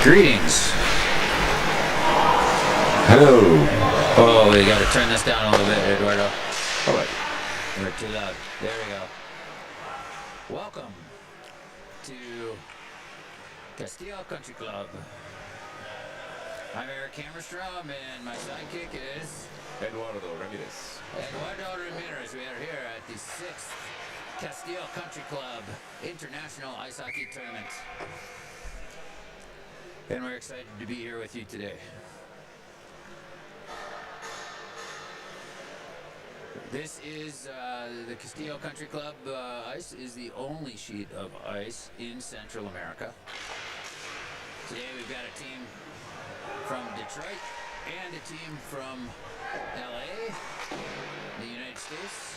Greetings. Hello. Oh, we gotta turn this down a little bit, Eduardo. All right. We're too loud. There we go. Welcome to Castillo Country Club. I'm Eric Hammerstrom, and my sidekick is Eduardo Ramirez. Eduardo Ramirez. We are here at the 6th Castillo Country Club International Ice Hockey Tournament. And we're excited to be here with you today. This is the Castillo Country Club. Ice is the only sheet of ice in Central America. Today we've got a team from Detroit and a team from LA, the United States,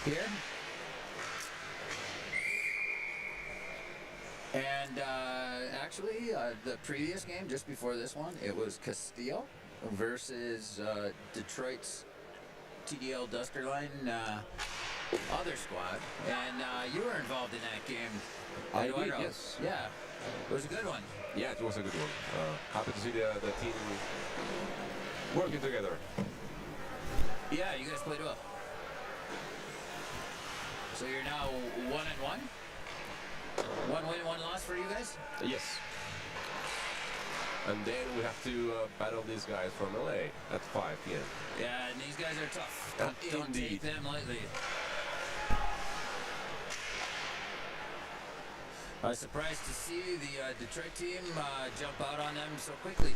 here. And actually, the previous game, just before this one, it was Castillo versus Detroit's TDL Dusterline other squad. And you were involved in that game, Eduardo. I did, yes. Yeah, it was a good one. Yeah, it was a good one. Happy to see the team working together. Yeah, you guys played well. So you're now 1-1? One win, one loss for you guys? Yes. And then we have to battle these guys from LA at 5 p.m. Yeah, and these guys are tough. Don't Indeed. take them lightly. I was surprised to see the Detroit team jump out on them so quickly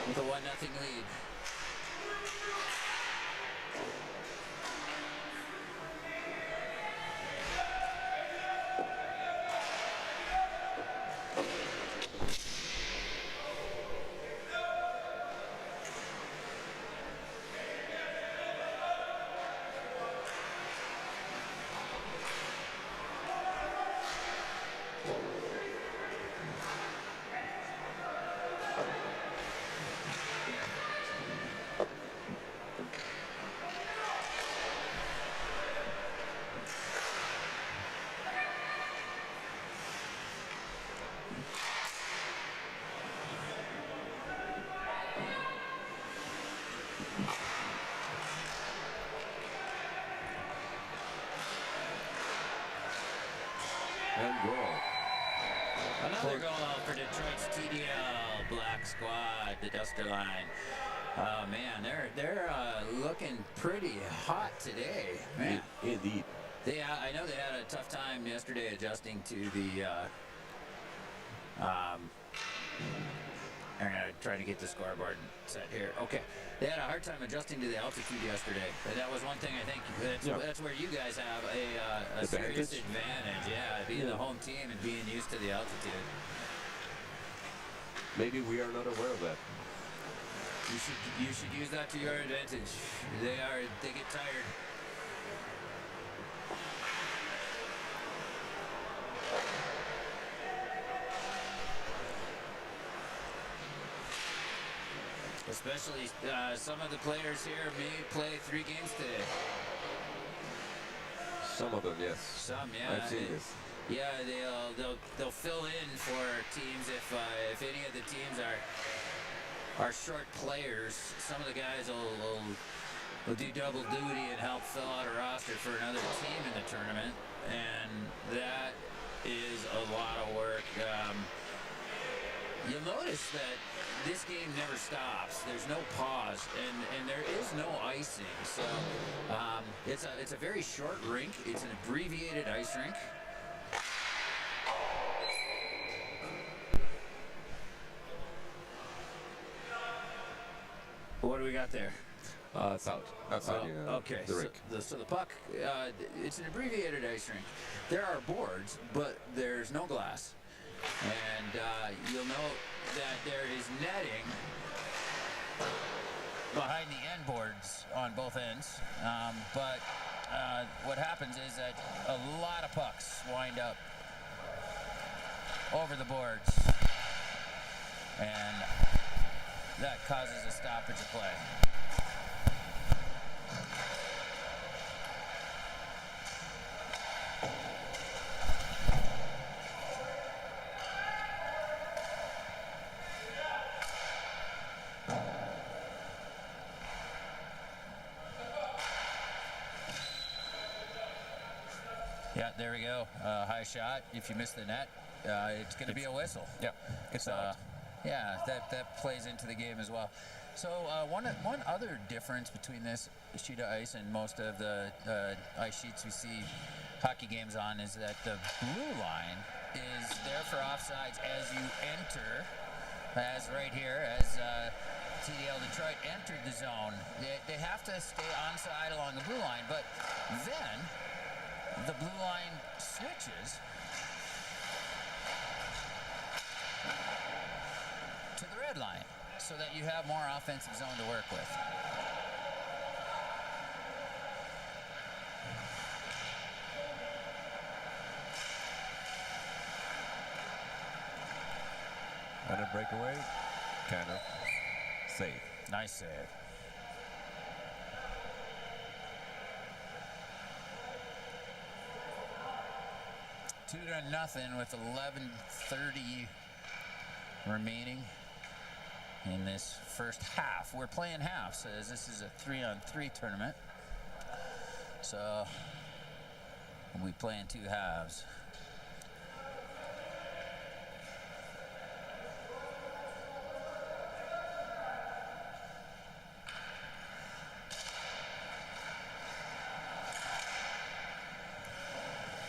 with a 1-0 lead. And goal. Another goal for Detroit's TDL Black Squad, the Dusterline. Oh man, they're looking pretty hot today, man. Indeed. I know they had a tough time yesterday adjusting to the. I'm gonna try to get the scoreboard set here. Okay, they had a hard time adjusting to the altitude yesterday, and that was one thing I think that's where you guys have a serious advantage. Yeah, being the home team and being used to the altitude. Maybe we are not aware of that. You should use that to your advantage. They get tired. Especially some of the players here may play 3 games today. Some of them, yes. Some, yeah. I've seen this. Yeah, they'll fill in for teams if any of the teams are short players. Some of the guys will do double duty and help fill out a roster for another team in the tournament, and that is a lot of work. You'll notice that this game never stops. There's no pause, and there is no icing. So it's a very short rink. It's an abbreviated ice rink. What do we got there? It's out. Outside okay, the rink. So the puck, it's an abbreviated ice rink. There are boards, but there's no glass. And you'll note that there is netting behind the end boards on both ends. But what happens is that a lot of pucks wind up over the boards. And that causes a stoppage of play. Yeah, there we go. High shot. If you miss the net, it's going to be a whistle. Yeah, it's out. Yeah, that plays into the game as well. So one other difference between this sheet of ice and most of the ice sheets we see hockey games on is that the blue line is there for offsides as you enter, as right here, as TDL Detroit entered the zone. They have to stay onside along the blue line, but then the blue line switches to the red line so that you have more offensive zone to work with. And a breakaway, kind of save. Nice save. Two to nothing with 11:30 remaining in this first half. We're playing halves as this is a 3-on-3 tournament. So we'll be playing two halves.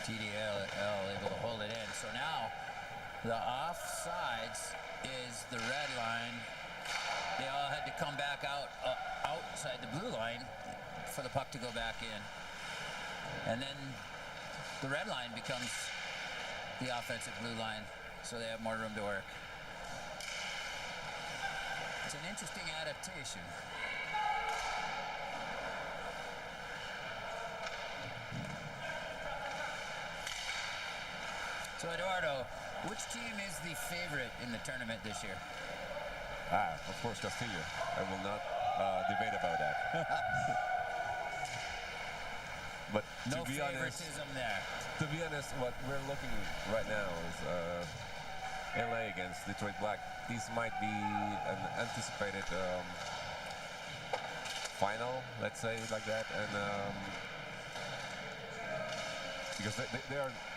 TDL able to hold it in. So now the offsides is the red line. They all had to come back out outside the blue line for the puck to go back in. And then the red line becomes the offensive blue line, so they have more room to work. It's an interesting adaptation. So Eduardo, which team is the favorite in the tournament this year? Of course, Castillo. I will not debate about that. But no to be favoritism honest, there. To be honest, what we're looking right now is LA against Detroit Black. This might be an anticipated final, let's say it like that, and because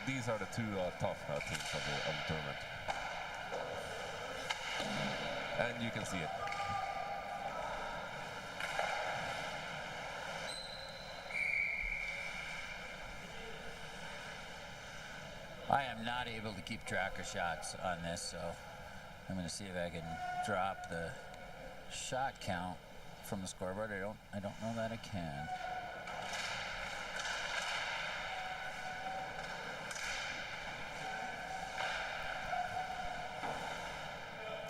these are the two tough teams of the tournament, and you can see it. I am not able to keep track of shots on this, so I'm going to see if I can drop the shot count from the scoreboard. I don't know that I can.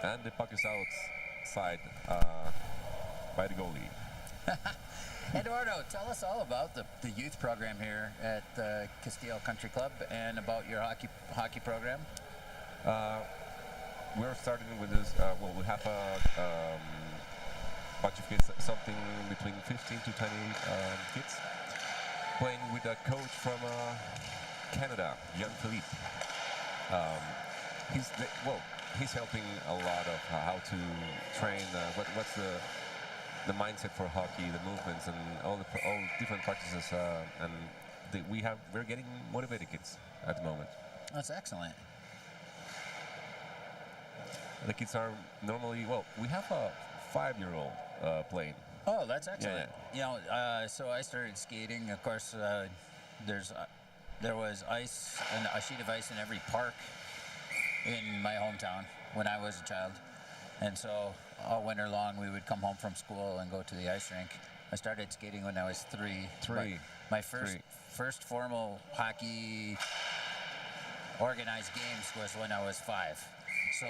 And the puck is outside by the goalie. Eduardo, tell us all about the youth program here at Castillo Country Club and about your hockey program. We're starting with this. Well, we have a bunch of kids, something between 15 to 20 kids, playing with a coach from Canada, Jean-Philippe. He's helping a lot of how to train. What's the mindset for hockey, the movements, and all different practices, and we're getting motivated kids at the moment. That's excellent. The kids are normally we have a 5-year-old playing. Oh, that's excellent. Yeah. You know, so I started skating. Of course, there was ice and a sheet of ice in every park in my hometown when I was a child. And so all winter long we would come home from school and go to the ice rink. I started skating when I was three. My first formal hockey organized games was when I was 5. So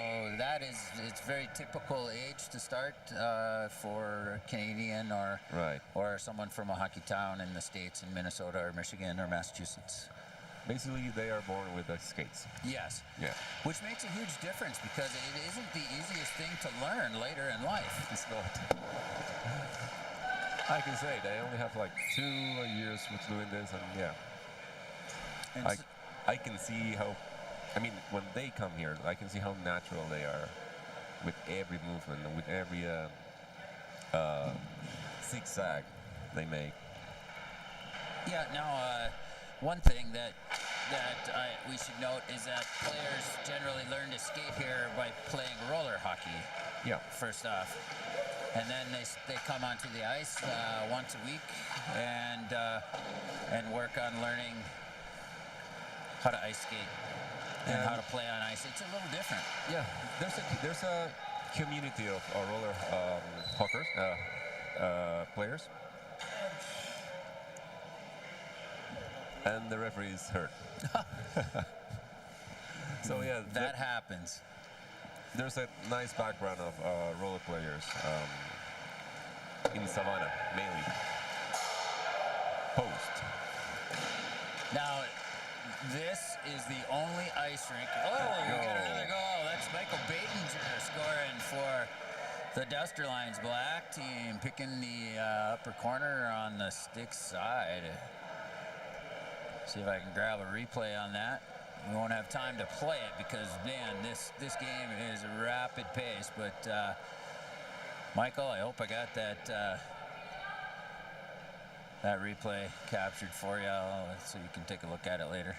it's very typical age to start for a Canadian or someone from a hockey town in the States, in Minnesota or Michigan or Massachusetts. Basically, they are born with the skates. Yes. Yeah. Which makes a huge difference because it isn't the easiest thing to learn later in life. It's not. I can say they only have like 2 years with doing this, and yeah. And I can see how. I mean, when they come here, I can see how natural they are with every movement and with every zigzag they make. Yeah. Now, one thing that we should note is that players generally learn to skate here by playing roller hockey. Yeah. First off, and then they come onto the ice once a week and work on learning how to ice skate and how to play on ice. It's a little different. Yeah, there's a community of roller hockers, players, and the referee is hurt. So yeah, that happens. There's a nice background of roller players in Savannah, mainly. Post. Now, this is the only ice rink. Oh, we got another goal. That's Michael Batinger scoring for the Duster Lions black team, picking the upper corner on the stick side. See if I can grab a replay on that. We won't have time to play it because, man, this game is a rapid pace. But, Michael, I hope I got that replay captured for you so you can take a look at it later.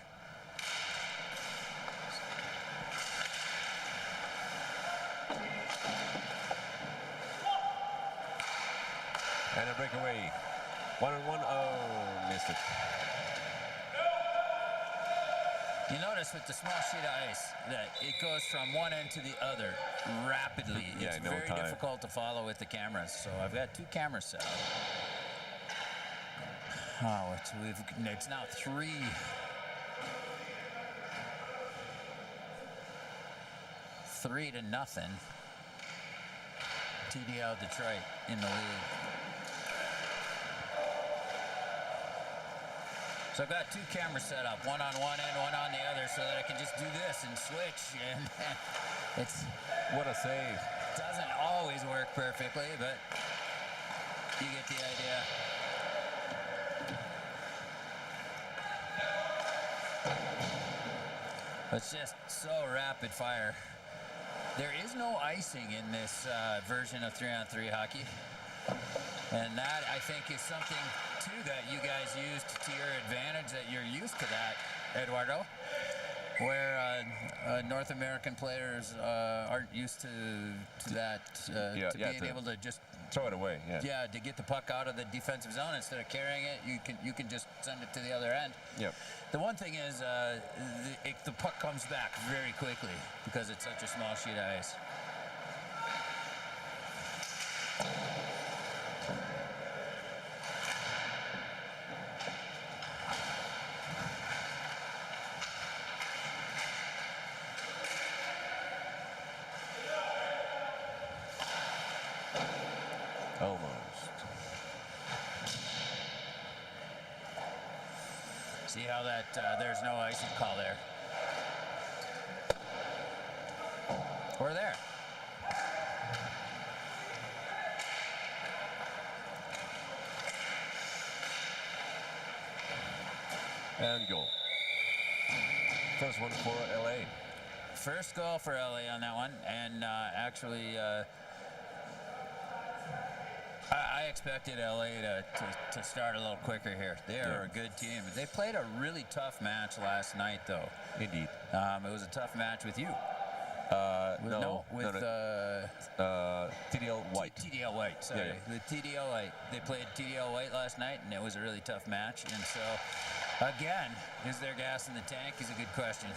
And a breakaway. 1-on-1. Oh, missed it. You notice with the small sheet of ice that it goes from one end to the other rapidly. Yeah, it's very difficult to follow with the cameras. So I've got 2 cameras set up. Oh, it's now 3-0. TDL Detroit in the lead. So I've got 2 cameras set up, one on one end, one on the other, so that I can just do this and switch. And it's what a save. Doesn't always work perfectly, but you get the idea. It's just so rapid fire. There is no icing in this version of 3-on-3 hockey. And that, I think, is something, too, that you guys used to your advantage, that you're used to that, Eduardo, where North American players aren't used to that, being able to just throw it away. Yeah, to get the puck out of the defensive zone instead of carrying it, you can just send it to the other end. Yep. The one thing is the puck comes back very quickly because it's such a small sheet of ice. See how that there's no icing call there. Or there. And goal. First one for LA. First goal for LA on that one, and actually I expected LA to start a little quicker here. They are a good team. They played a really tough match last night, though. Indeed. It was a tough match with you. With TDL White. TDL White, sorry. Yeah. With TDL White. They played TDL White last night, and it was a really tough match. And so, again, is there gas in the tank is a good question.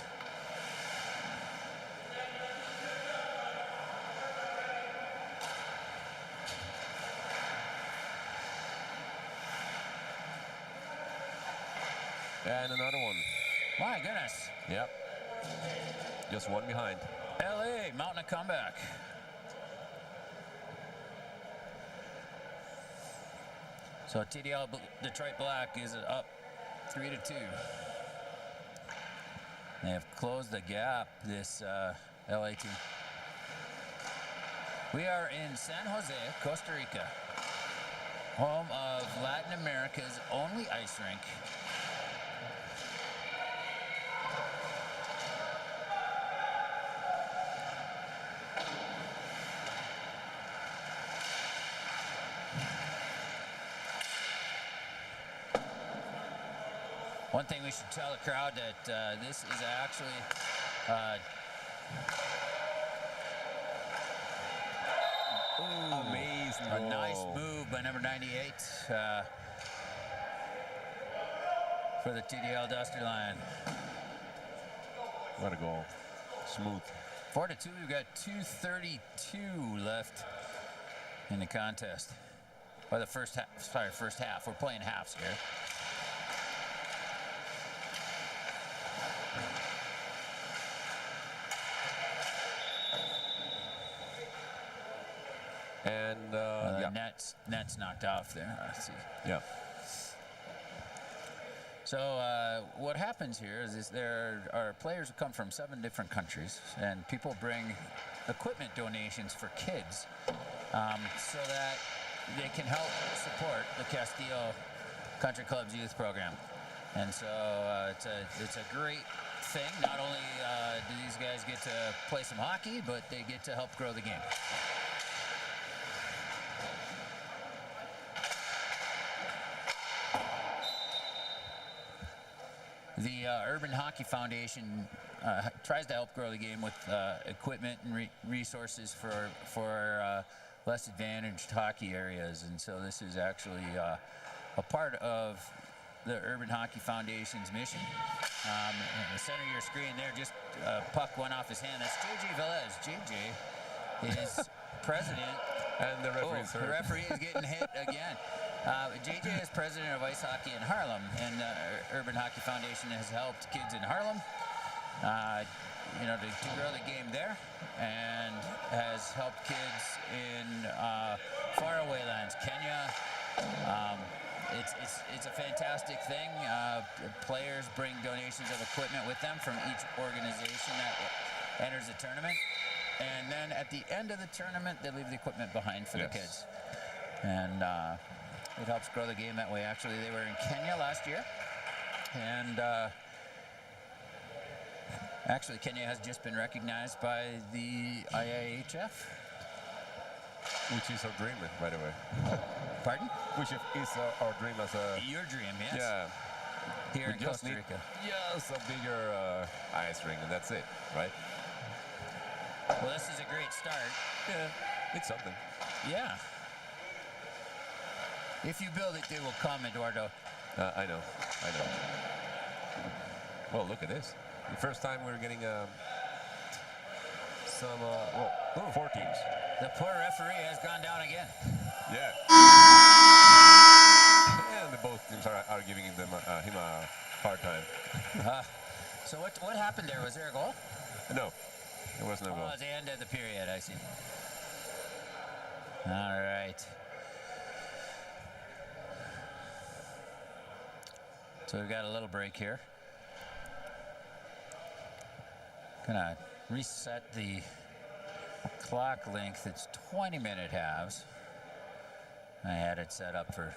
And another one. My goodness. Yep. Just one behind. LA mounting a comeback. So TDL Detroit Black is up 3-2. They have closed the gap, this LA team. We are in San Jose, Costa Rica, home of Latin America's only ice rink. One thing we should tell the crowd that this is actually amazing. A nice move by number 98 for the TDL Duster line. What a goal. Smooth. 4-2, we've got 2:32 left in the contest. Or the first half. We're playing halves here. And yeah. Net's knocked off there. Let's see. Yeah. So what happens here is there are players who come from 7 different countries, and people bring equipment donations for kids so that they can help support the Castillo Country Club's youth program. And so it's a great thing. Not only do these guys get to play some hockey, but they get to help grow the game. The Urban Hockey Foundation tries to help grow the game with equipment and resources for less advantaged hockey areas, and so this is actually a part of the Urban Hockey Foundation's mission. In the center of your screen there, just puck went off his hand. That's JJ Velez. JJ is president. And the referee the referee is getting hit again. JJ is president of ice hockey in Harlem, and the Urban Hockey Foundation has helped kids in Harlem, to grow the game there, and has helped kids in faraway lands, Kenya. It's a fantastic thing. Players bring donations of equipment with them from each organization that enters the tournament. And then at the end of the tournament, they leave the equipment behind for the kids. And it helps grow the game that way. Actually, they were in Kenya last year. And actually, Kenya has just been recognized by the IIHF. Which is our dream, by the way. Pardon? Which is our dream as a... Your dream, yes. Yeah. Here we in just Costa Rica. Just a bigger ice rink, and that's it, right? Well, this is a great start. Yeah, it's something. Yeah. If you build it, they will come, Eduardo. I know. Well, look at this. The first time we're getting some, 4 teams. The poor referee has gone down again. Yeah. And both teams are giving him a hard time. So what happened there? Was there a goal? No. There was no goal. Oh, the end of the period, I see. All right. So we've got a little break here. Gonna reset the clock length. It's 20-minute halves. I had it set up for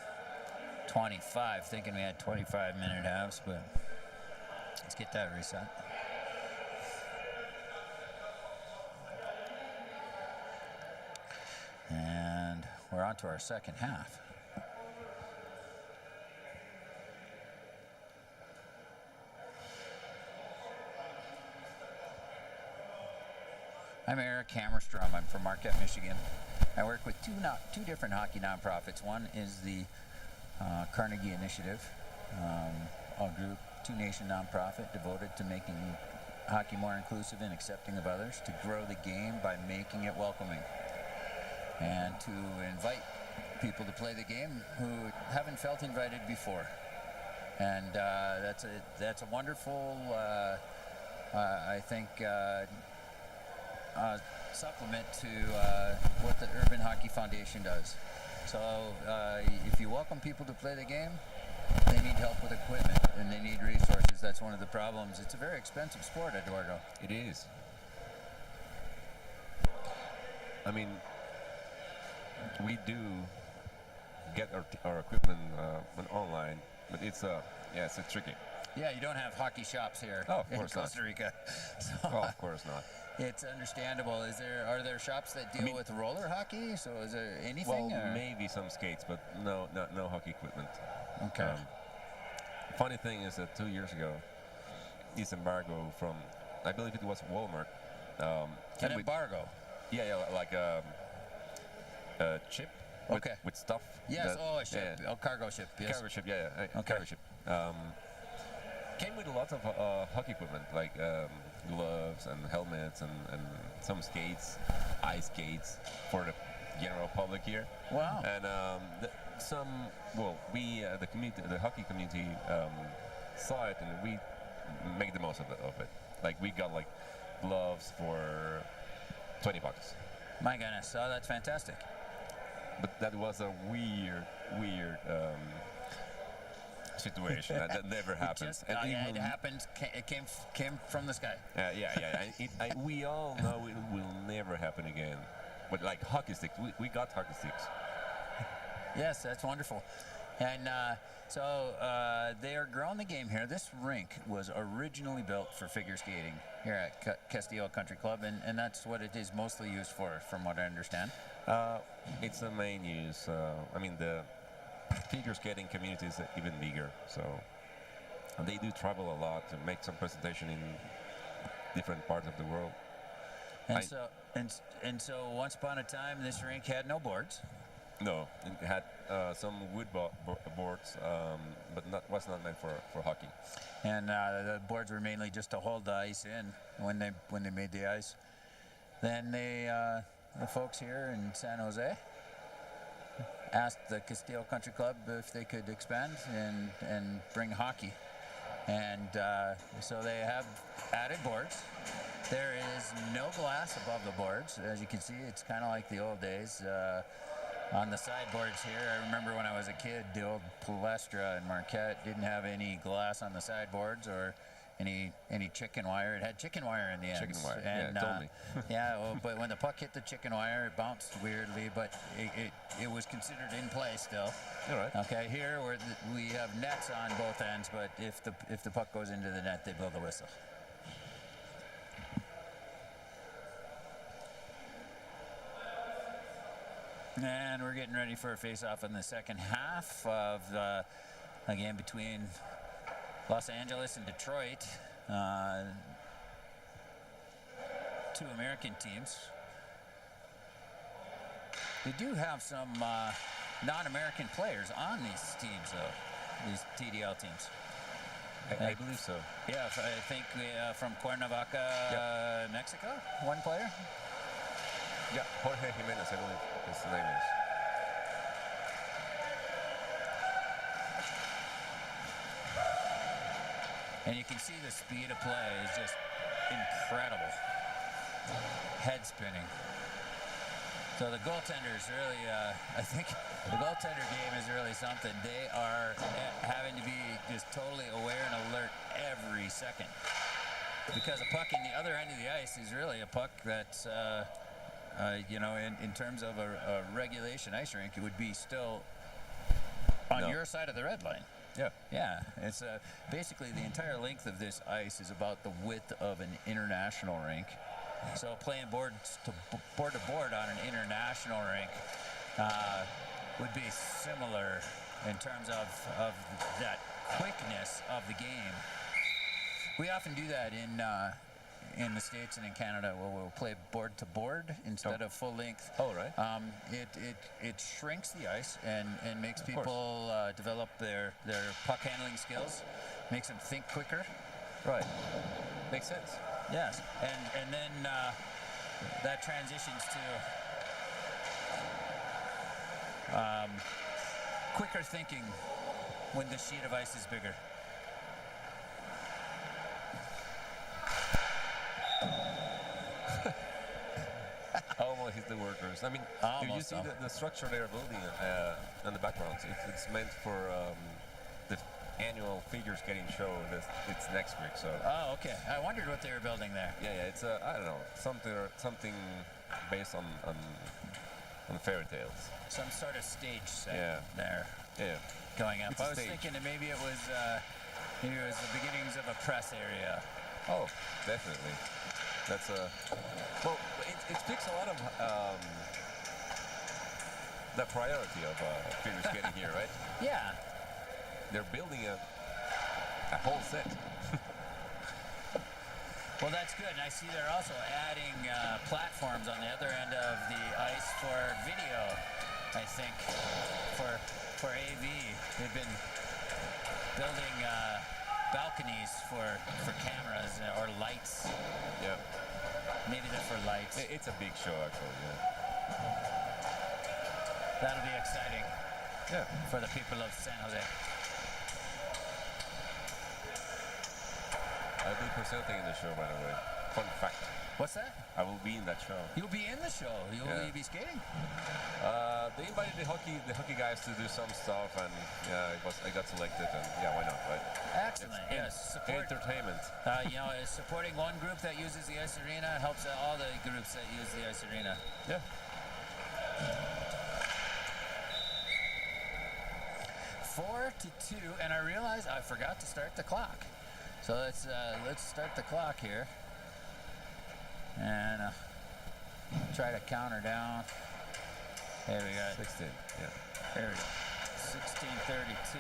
25, thinking we had 25-minute halves, but let's get that reset. And we're on to our second half. I'm Eric Hammerstrom. I'm from Marquette, Michigan. I work with two different hockey nonprofits. One is the Carnegie Initiative, a group, two-nation nonprofit devoted to making hockey more inclusive and accepting of others, to grow the game by making it welcoming, and to invite people to play the game who haven't felt invited before. And that's a wonderful, I think, supplement to what the Urban Hockey Foundation does. So if you welcome people to play the game, they need help with equipment and they need resources. That's one of the problems. It's a very expensive sport, Eduardo. It is. I mean, we do get our equipment online, but it's tricky. Yeah, you don't have hockey shops here in Costa Rica. So, of course not. It's understandable. Are there shops that deal with roller hockey? So is there anything? Well, maybe some skates, but no hockey equipment. Okay. funny thing is that 2 years ago, this embargo from, I believe it was Walmart. An embargo? Yeah, like a ship with stuff. Yes, a ship. Yeah. Cargo ship, yes. Cargo ship, yeah. Okay. Cargo ship. Came with a lot of hockey equipment, like gloves and helmets and some skates, ice skates for the general public here. Wow. And the community, the hockey community, saw it, and we make the most of it. Like we got like gloves for $20. My goodness, oh, that's fantastic. But that was a weird situation. that never happens. It happened. It came from the sky. Yeah. We all know it will never happen again. But like hockey sticks, we got hockey sticks. Yes, that's wonderful. And so they are growing the game here. This rink was originally built for figure skating here at Castillo Country Club, and that's what it is mostly used for, from what I understand. It's the main use. I mean, the figure skating community is even bigger, so they do travel a lot to make some presentation in different parts of the world. And so once upon a time, this rink had no boards. No, it had some wood boards, but was not meant for hockey. And the boards were mainly just to hold the ice in when they made the ice. Then the folks here in San Jose asked the Castillo Country Club if they could expand and bring hockey. And so they have added boards. There is no glass above the boards. As you can see, it's kind of like the old days. On the sideboards here, I remember when I was a kid, the old Palestra and Marquette didn't have any glass on the sideboards or any chicken wire. It had chicken wire in the ends. Chicken wire, and, told me. Well, but when the puck hit the chicken wire, it bounced weirdly, but it was considered in play still. All right. Okay, here we have nets on both ends, but if the puck goes into the net, they blow the whistle. And we're getting ready for a face-off in the second half of a game between Los Angeles and Detroit. Two American teams. We do have some non-American players on these teams, though, these TDL teams. I believe so. Yeah, I think from Cuernavaca, Mexico, one player. Yeah, Jorge Jimenez, I believe his name is. And you can see the speed of play is just incredible. Head spinning. So the goaltenders really, I think the goaltender game is really something. They are having to be just totally aware and alert every second. Because a puck in the other end of the ice is really a puck that's, in terms of a regulation ice rink, it would be still on your side of the red line. Yeah. Yeah. It's basically the entire length of this ice is about the width of an international rink. So playing board to board on an international rink would be similar in terms of that quickness of the game. We often do that in the States and in Canada, where we'll play board to board instead of full length. Oh, right. It shrinks the ice and makes people develop their puck handling skills, makes them think quicker. Right. Makes sense. Yes, and then that transitions to quicker thinking when the sheet of ice is bigger. Almost hit the workers. I mean, if you see the structure they're building in the background, it's meant for the annual figure skating show. It's next week. So. Oh, okay. I wondered what they were building there. Yeah. It's I don't know, something based on fairy tales. Some sort of stage set there. Yeah. Going up. It's I was thinking that maybe it was the beginnings of a press area. Oh, definitely. That's well, it speaks a lot of the priority of figure skating here, right? Yeah. They're building a a whole set. Well, that's good. And I see they're also adding platforms on the other end of the ice for video, I think, for AV. They've been building balconies for cameras or lights. Yeah. Maybe they're for lights. It's a big show, actually, yeah. That'll be exciting. Yeah. For the people of San Jose. I'll be presenting in the show, by the way. Fun fact. What's that? I will be in that show. You'll be in the show. Will you be skating? They invited the hockey guys to do some stuff, and yeah, I got selected, and yeah, why not, right? Excellent. Yes. Entertainment. Supporting one group that uses the ice arena helps all the groups that use the ice arena. Yeah. 4-2, and I realized I forgot to start the clock. So let's start the clock here, and try to counter down. There we go. 16. Yeah. There we go. 16:32.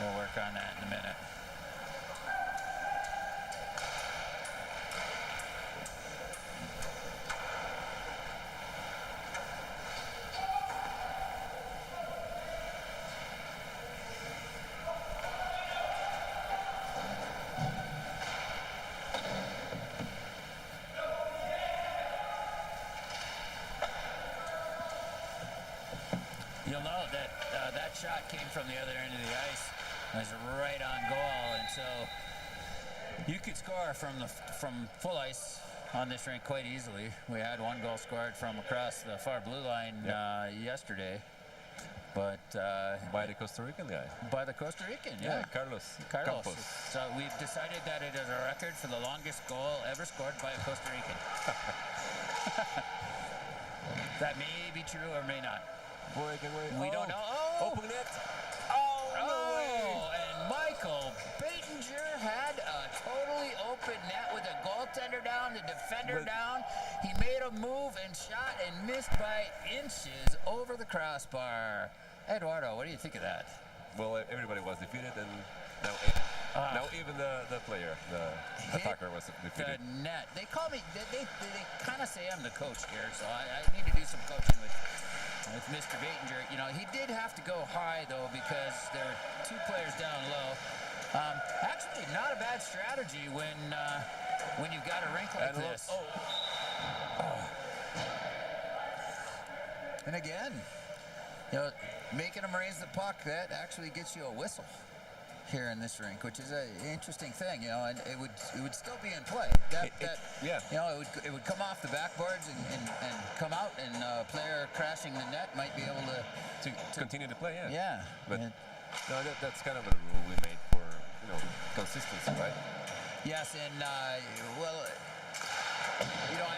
We'll work on that in a minute. You'll know that that shot came from the other end of the ice. It was right on goal, and so you could score from full ice on this rink quite easily. We had one goal scored from across the far blue line yesterday, but By the Costa Rican guy. by the Costa Rican, Yeah, Carlos. Campos. So we've decided that it is a record for the longest goal ever scored by a Costa Rican. That may be true or may not. We don't know. Oh! Open net. No way. And Michael Batinger had a totally open net with a goaltender down, the defender down. He made a move and shot and missed by inches over the crossbar. Eduardo, what do you think of that? Well, everybody was defeated, and now even the player, the attacker, was defeated. The net. They call me. They kind of say I'm the coach here, so I need to do some coaching with Mr. Batinger. You know, he did have to go high though because there were two players down low. Actually, not a bad strategy when you've got a rink like this. And again, you know, making them raise the puck, that actually gets you a whistle here in this rink, which is an interesting thing, you know, and it would still be in play. Yeah. You know, it would come off the backboards and come out, and a player crashing the net might be able to continue to play. Yeah. Yeah. But no, that's kind of a rule we made for consistency, right? Yes, and well, you know,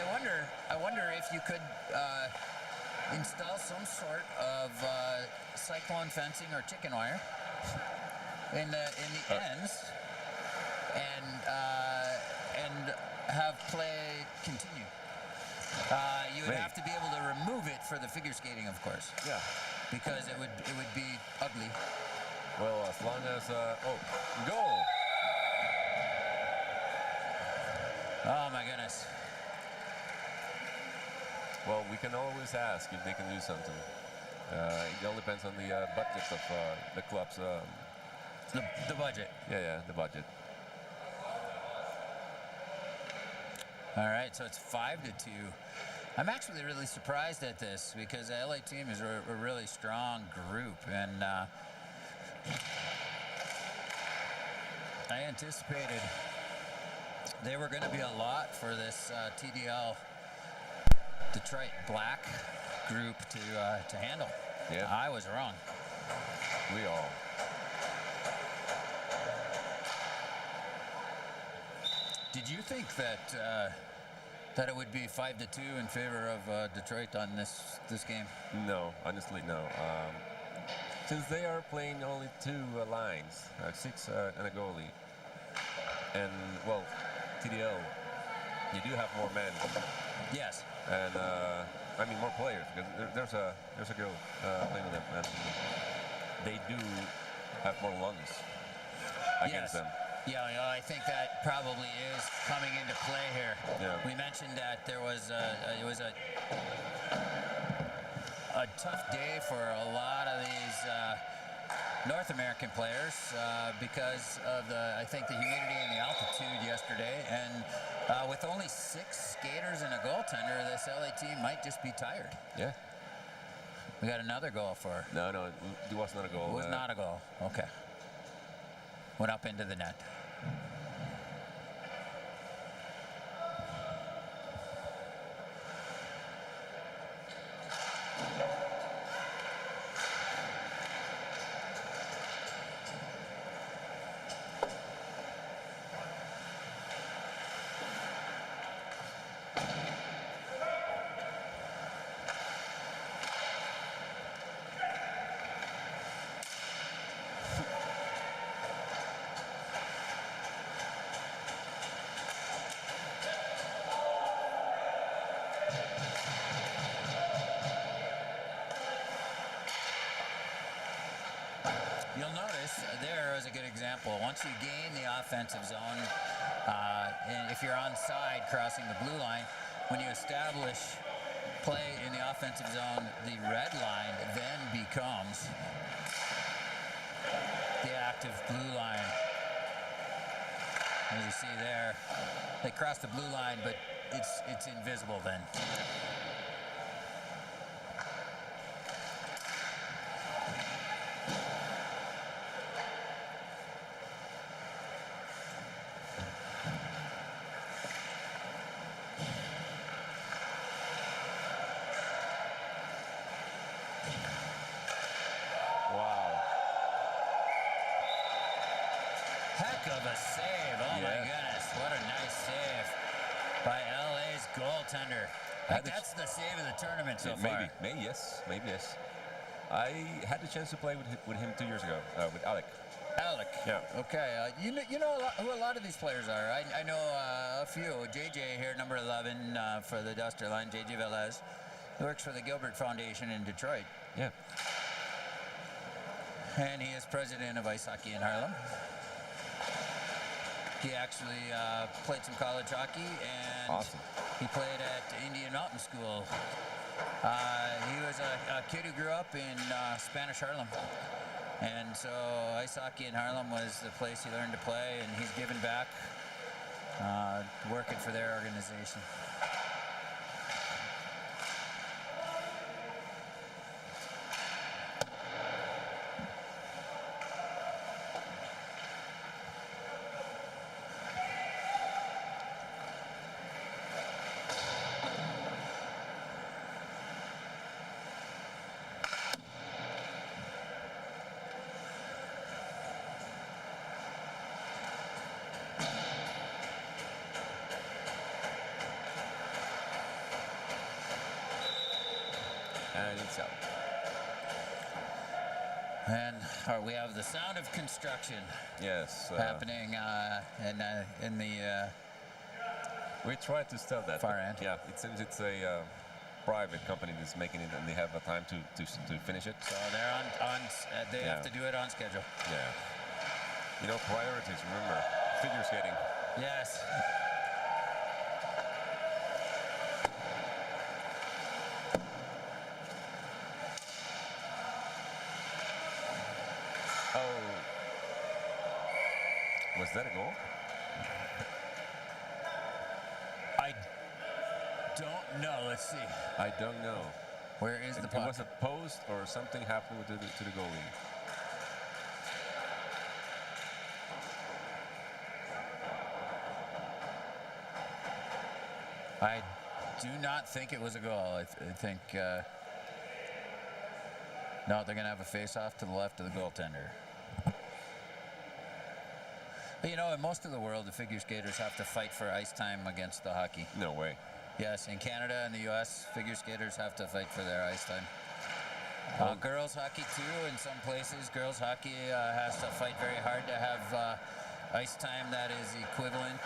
I wonder if you could install some sort of cyclone fencing or chicken wire in the ends, and have play continue. You would have to be able to remove it for the figure skating, of course. Yeah. Because it would be ugly. Well, as long as goal. Oh my goodness. Well, we can always ask if they can do something. It all depends on the budget of the club's. The budget. Yeah, the budget. All right, so it's 5-2. I'm actually really surprised at this because the LA team is a really strong group, and I anticipated they were going to be a lot for this TDL Detroit Black group to handle. Yeah. I was wrong. We all. Did you think that it would be 5-2 in favor of Detroit on this game? No, honestly, no. Since they are playing only two lines, 6 and a goalie, and well, TDL, you do have more men. Yes. And I mean more players because there's a girl playing with them, and they do have more lungs against them. Yeah, I think that probably is coming into play here. Yeah. We mentioned that there was it was a tough day for a lot of these North American players because of I think the humidity and the altitude yesterday, and with only 6 skaters and a goaltender, this LA team might just be tired. Yeah. We got another goal for. No, it was not a goal. It was not a goal. Okay. Went up into the net. You'll notice there is a good example. Once you gain the offensive zone, and if you're on side crossing the blue line, when you establish play in the offensive zone, the red line then becomes the active blue line. As you see there, they cross the blue line, but it's invisible then. Heck of a save. Oh my goodness. What a nice save by LA's goaltender. That's the save of the tournament so far. Maybe yes. I had the chance to play with him 2 years ago, with Alec. Alec. Yeah. Okay. You know who a lot of these players are. I know a few. JJ here, number 11 for the Duster line, JJ Velez. He works for the Gilbert Foundation in Detroit. Yeah. And he is president of Ice Hockey in Harlem. He actually played some college hockey, and awesome. He played at Indian Mountain School. He was a kid who grew up in Spanish Harlem. And so Ice Hockey in Harlem was the place he learned to play, and he's given back working for their organization. And it's out. And we have the sound of construction. Yes. Happening in the. We tried to stop that. Far end. Yeah, it seems it's a private company that's making it, and they have a time to finish it. So they're on they have to do it on schedule. Yeah. You know, priorities. Remember, figure skating. Yes. Was that a goal? I don't know. Let's see. I don't know. Where is the puck? It was a post or something happened with to the goalie. I do not think it was a goal. I think no, they're going to have a face-off to the left of the goaltender. But you know, in most of the world, the figure skaters have to fight for ice time against the hockey. No way. Yes, in Canada and the U.S., figure skaters have to fight for their ice time. Girls hockey too. In some places, girls hockey has to fight very hard to have ice time that is equivalent,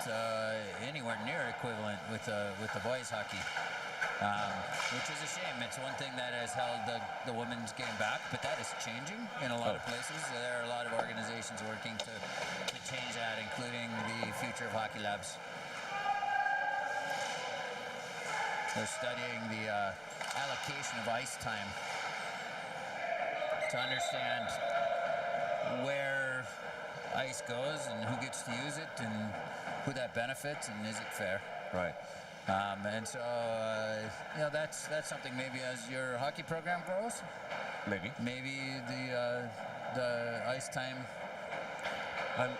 anywhere near equivalent with the boys hockey, which is a shame. It's one thing that has held the women's game back, but that is changing in a lot of places. There are a lot of organizations organizations working to change that, including the Future of Hockey Labs. They're studying the allocation of ice time to understand where ice goes and who gets to use it and who that benefits and is it fair. Right. And so, that's something maybe as your hockey program grows, Maybe the ice time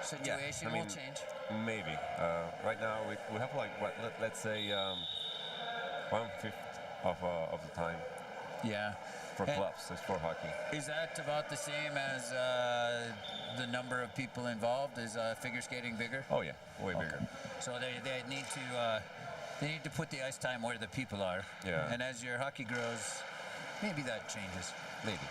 situation will change. Maybe. Right now we have like let's say 1/5 of the time. Yeah. For clubs, it's for hockey. Is that about the same as the number of people involved? Is figure skating bigger? Oh yeah, way bigger. So they need to put the ice time where the people are. Yeah. And as your hockey grows, maybe that changes. Maybe.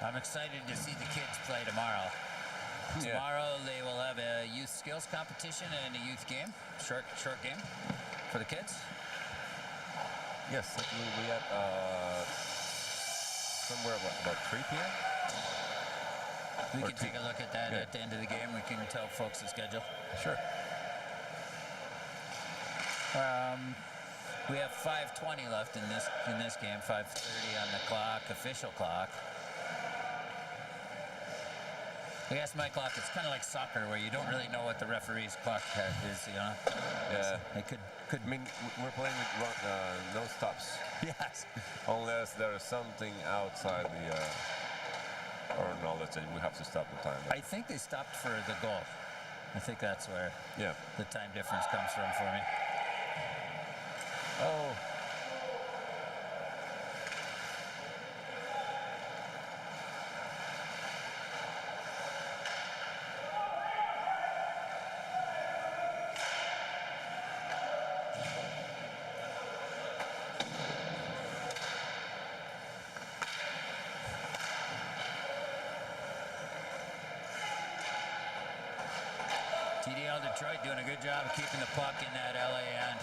I'm excited to see the kids play tomorrow. Yeah. Tomorrow they will have a youth skills competition and a youth game, short game for the kids. Yes, it will be at somewhere about 3 p.m. We can take a look at that at the end of the game. We can tell folks the schedule. Sure. We have 5:20 left in this game. 5:30 on the clock, official clock. I guess my clock, it's kind of like soccer where you don't really know what the referee's clock is, Yeah. It could. I mean, we're playing with no stops. Yes. Unless there is something outside our knowledge that we have to stop the time. I think they stopped for the goal. I think that's where the time difference comes from for me. Oh. TDL Detroit doing a good job of keeping the puck in that LA end.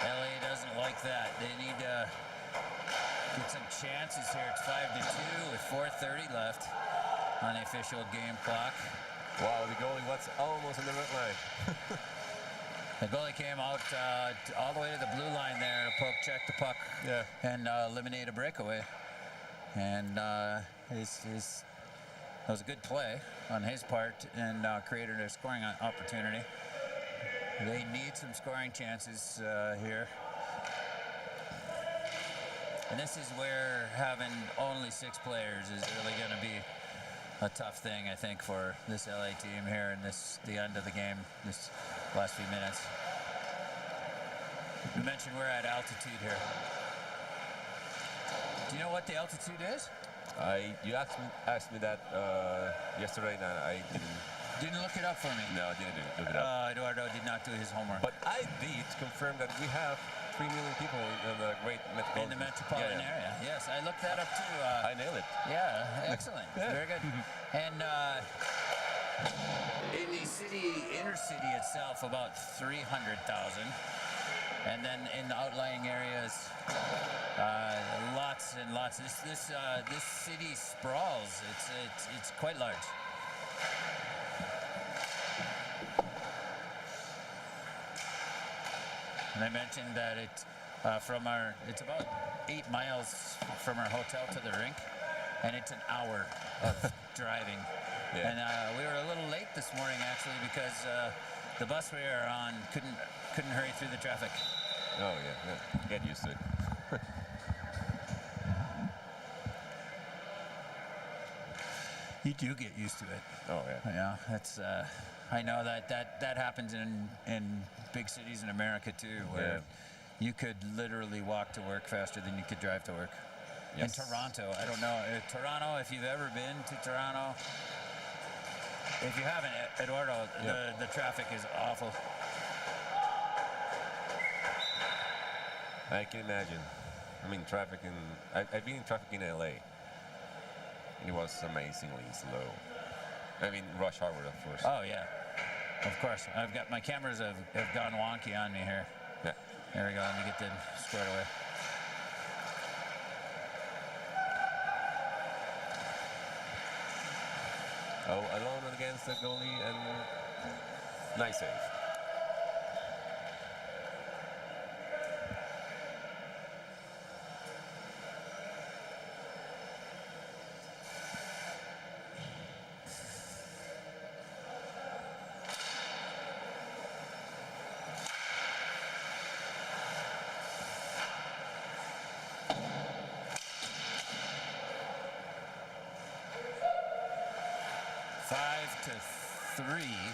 LA doesn't like that. They need to get some chances here. It's 5-2 with 4:30 left on the official game clock. Wow, the goalie was almost in the red line. The goalie came out all the way to the blue line there to check the puck and eliminate a breakaway. And that was a good play on his part and created a scoring opportunity. They need some scoring chances here. And this is where having only 6 players is really going to be a tough thing, I think, for this LA team here in the end of the game, this last few minutes. You mentioned we're at altitude here. Do you know what the altitude is? You asked me that yesterday, and I didn't look it up for me. No, I didn't look it up. Eduardo did not do his homework. But I did confirm that we have 3 million people in the great metropolitan area. Yes, I looked that up too. I nailed it. Yeah, excellent. Very good. And in the inner city itself, about 300,000. And then in the outlying areas, lots and lots. This city sprawls. It's quite large. And I mentioned that it's about 8 miles from our hotel to the rink, and it's an hour of driving. Yeah. And we were a little late this morning actually because the bus we were on couldn't hurry through the traffic. Oh yeah. Get used to it. You do get used to it. Oh yeah. Yeah, that's. I know that happens in big cities in America too, where you could literally walk to work faster than you could drive to work. Yes. In Toronto, I don't know. Toronto, if you've ever been to Toronto, if you haven't, Eduardo, the traffic is awful. I can imagine. I mean, traffic in. I've been in traffic in LA. It was amazingly slow. I mean, rush hour, of course. Oh yeah, of course. I've got my cameras have gone wonky on me here. Yeah. There we go. Let me get them squared away. Oh, alone against the goalie and nice save.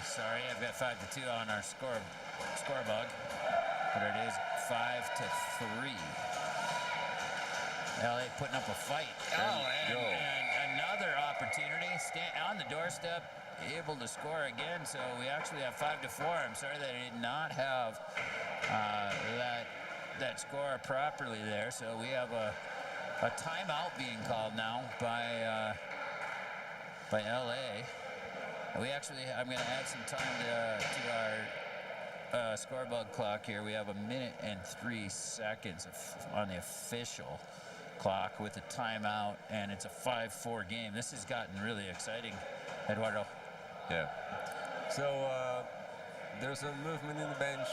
Sorry, I've got 5-2 on our scoreboard, but it is 5-3. LA putting up a fight. And another opportunity on the doorstep, able to score again. So we actually have 5-4. I'm sorry that I did not have that score properly there. So we have a timeout being called now by LA. I'm going to add some time to our scoreboard clock here. We have 1 minute and 3 seconds on the official clock with a timeout, and it's a 5-4 game. This has gotten really exciting, Eduardo. Yeah. So there's some movement in the bench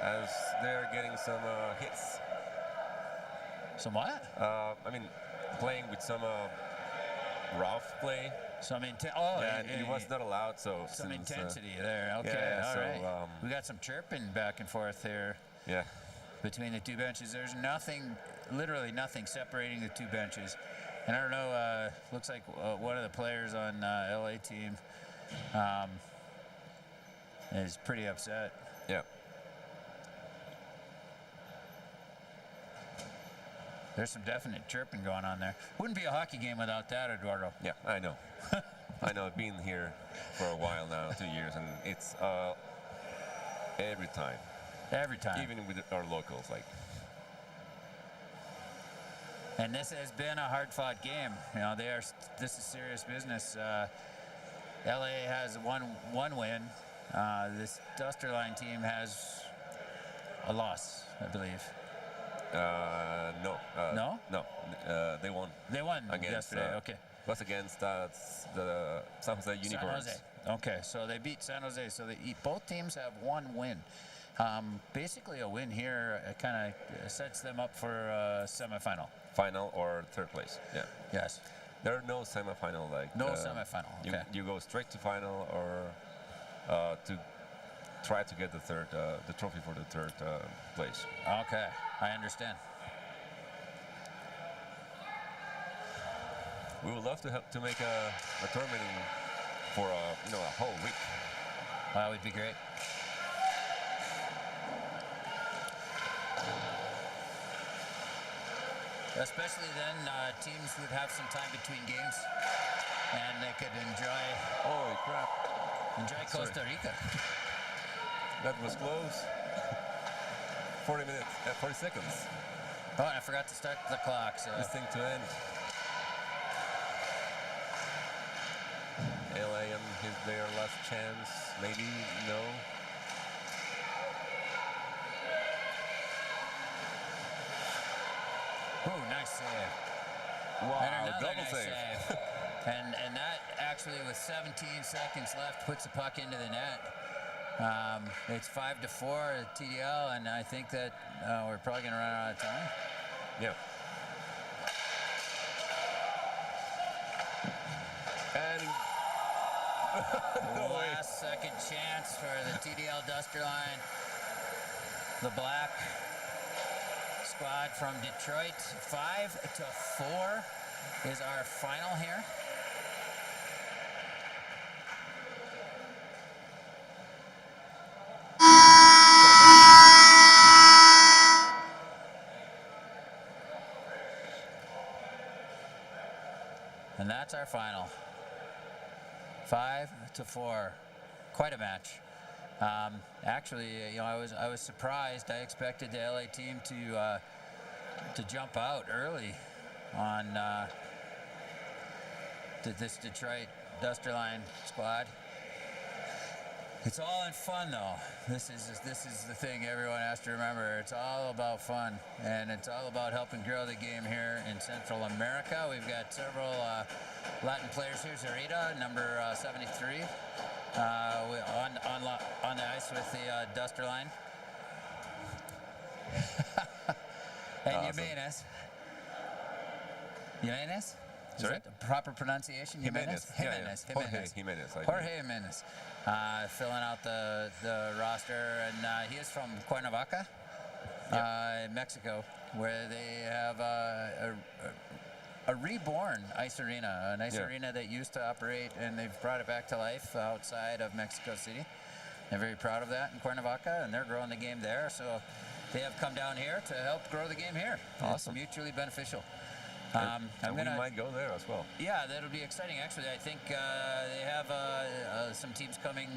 as they're getting some hits. Some what? I mean, playing with some rough play. Some he was not allowed, so some intensity there. Okay, yeah, all so, right. We got some chirping back and forth here. Yeah. Between the two benches, there's literally nothing separating the two benches. And I don't know. Looks like one of the players on LA team is pretty upset. Yeah. There's some definite chirping going on there. Wouldn't be a hockey game without that, Eduardo. Yeah, I know. I know. I've been here for a while now, 2 years, and it's every time. Every time. Even with our locals, like. And this has been a hard-fought game. You know, this is serious business. LA has one win. This Dusterline team has a loss, I believe. No. No? They won. They won against, yesterday. Okay. Was against the San Jose Unicorns. San Jose. Okay, so they beat San Jose. So both teams have one win. Basically, a win here kind of sets them up for a semifinal. Final or third place. Yeah. Yes. There are no semifinal like. No semifinal. Okay. You go straight to final or to try to get the trophy for the third place. Okay, I understand. We would love to make a tournament for a whole week. That would be great. Especially then, teams would have some time between games, and they could enjoy. Holy crap! Enjoy Costa Rica. That was close. 40 minutes, 40 seconds. Oh, and I forgot to start the clock. So this thing to end. LA and their last chance, maybe no. Oh, nice save. Wow, and another double nice save. and that actually, with 17 seconds left, puts the puck into the net. It's 5-4 at TDL, and I think that we're probably going to run out of time. Yeah. And No way. Last second chance for the TDL Duster Line. The black squad from Detroit. 5-4 is our final here. And that's our final. 5-4. Quite a match. Actually, I was surprised. I expected the LA team to jump out early on this Detroit Duster Line squad. It's all in fun, though. This is the thing everyone has to remember. It's all about fun, and it's all about helping grow the game here in Central America. We've got several Latin players here. Zarita, number 73, on the ice with the Duster Line. And awesome. Jimenez? Is Sorry? that the proper pronunciation? Jimenez. Jimenez. Yeah, yeah. Jorge Jimenez. Jorge Jimenez. Filling out the roster, and he is from Cuernavaca, Mexico, where they have a reborn ice arena, an ice arena that used to operate, and they've brought it back to life outside of Mexico City. They're very proud of that in Cuernavaca, and they're growing the game there, so they have come down here to help grow the game here. Awesome. It's mutually beneficial. And we might go there as well. Yeah, that'll be exciting. Actually, I think they have some teams coming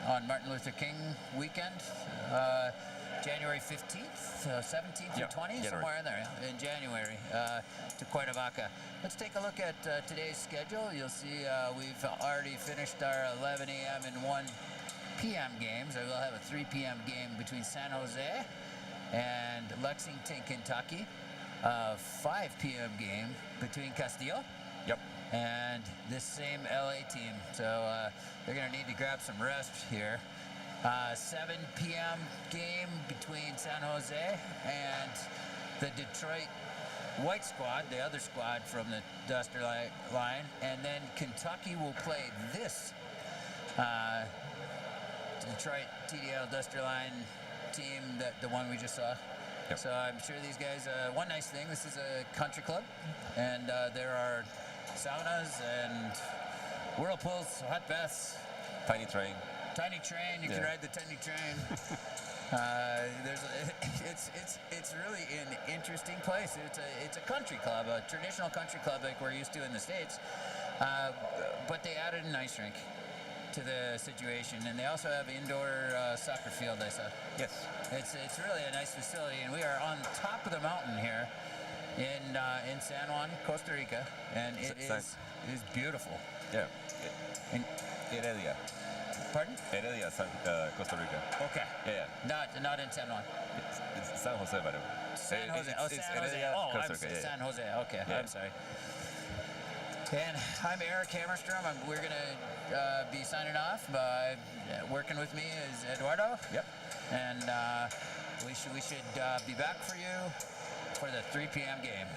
on Martin Luther King weekend, January 15th, 17th, or 20th, somewhere in there, in January, to Cuernavaca. Let's take a look at today's schedule. You'll see we've already finished our 11 a.m. and 1 p.m. games. I will have a 3 p.m. game between San Jose and Lexington, Kentucky. 5 p.m. game between Castillo and this same LA team. So they're going to need to grab some rest here. 7 p.m. game between San Jose and the Detroit White Squad, the other squad from the Duster Line. And then Kentucky will play this Detroit TDL Duster Line team, the one we just saw. So I'm sure these guys, one nice thing, this is a country club, and there are saunas and whirlpools, hot baths. Tiny train. Tiny train, you can ride the tiny train. It's really an interesting place. It's a country club, a traditional country club like we're used to in the States, but they added an ice rink to the situation, and they also have indoor soccer field, I saw. Yes. It's really a nice facility, and we are on top of the mountain here in San Juan, Costa Rica, and it is beautiful. Yeah. In Heredia. Pardon? Heredia, Costa Rica. Okay. Yeah. Not in San Juan. It's San Jose, by the way. San Jose. It's San Jose. Heredia, Oh, Costa I'm Rica, San Jose. Okay, Yeah. I'm sorry. And I'm Eric Hammerstrom. We're going to be signing off. Working with me is Eduardo. Yep. And we should be back for you for the 3 p.m. game.